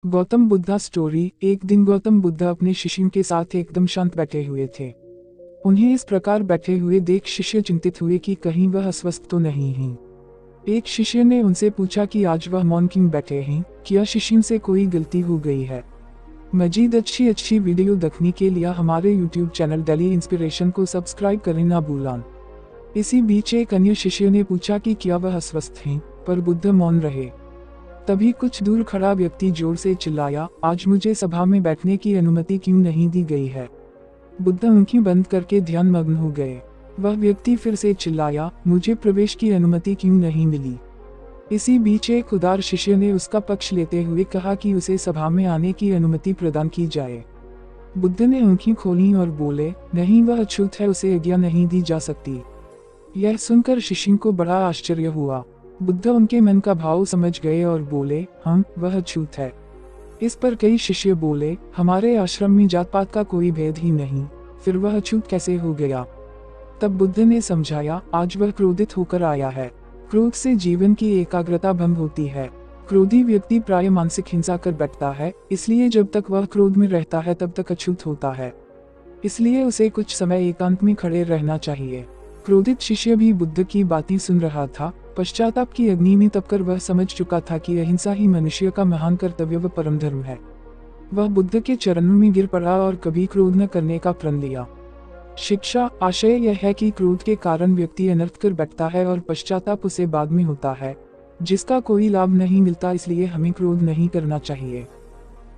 Gautam Buddha story. एक दिन गौतम बुद्ध अपने शिष्यों के साथ एकदम शांत बैठे हुए थे। उन्हें इस प्रकार बैठे हुए देख शिष्य चिंतित हुए कि कहीं वह अस्वस्थ तो नहीं हैं। एक शिष्य ने उनसे पूछा कि आज वह मौन क्यों बैठे हैं, क्या शिष्यों से कोई गलती हो गई है। मजीद अच्छी वीडियो देखने के लिए हमारे YouTube चैनल डेली इंस्पिरेशन को सब्सक्राइब करें ना भूलें। इसी बीच एक अन्य शिष्य ने पूछा कि क्या वह अस्वस्थ हैं, पर बुद्ध मौन रहे। तभी कुछ दूर खड़ा व्यक्ति जोर से चिल्लाया, आज मुझे सभा में बैठने की अनुमति क्यों नहीं दी गई है। बुद्ध आंखें बंद करके ध्यान मग्न हो गए। वह व्यक्ति फिर से चिल्लाया, मुझे प्रवेश की अनुमति क्यों नहीं मिली। इसी बीच एक उदार शिष्य ने उसका पक्ष लेते हुए कहा कि उसे सभा में आने की अनुमति प्रदान की जाए। बुद्ध ने आंखें खोली और बोले, नहीं, वह अछूत है, उसे आज्ञा नहीं दी जा सकती। यह सुनकर शिष्यों को बड़ा आश्चर्य हुआ। बुद्ध उनके मन का भाव समझ गए और बोले, हाँ, वह अछूत है। इस पर कई शिष्य बोले, हमारे आश्रम में जात पात का कोई भेद ही नहीं, फिर वह अछूत कैसे हो गया। तब बुद्ध ने समझाया, आज वह क्रोधित होकर आया है। क्रोध से जीवन की एकाग्रता भंग होती है। क्रोधी व्यक्ति प्राय मानसिक हिंसा कर बैठता है, इसलिए जब तक वह क्रोध में रहता है तब तक अछूत होता है। इसलिए उसे कुछ समय एकांत में खड़े रहना चाहिए। क्रोधित शिष्य भी बुद्ध की बातें सुन रहा था। पश्चाताप की अग्नि में तपकर वह समझ चुका था कि अहिंसा ही मनुष्य का महान कर्तव्य व परम धर्म है। वह बुद्ध के चरणों में गिर पड़ा और कभी क्रोध न करने का प्रण लिया। शिक्षा आशय यह है कि क्रोध के कारण व्यक्ति अनर्थ कर बैठता है और पश्चाताप उसे बाद में होता है, जिसका कोई लाभ नहीं मिलता। इसलिए हमें क्रोध नहीं करना चाहिए।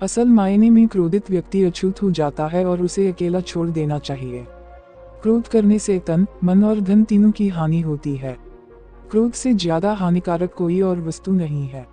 असल मायने में क्रोधित व्यक्ति अछूत हो जाता है और उसे अकेला छोड़ देना चाहिए। क्रोध करने से तन, मन और धन तीनों की हानि होती है। क्रोध से ज्यादा हानिकारक कोई और वस्तु नहीं है।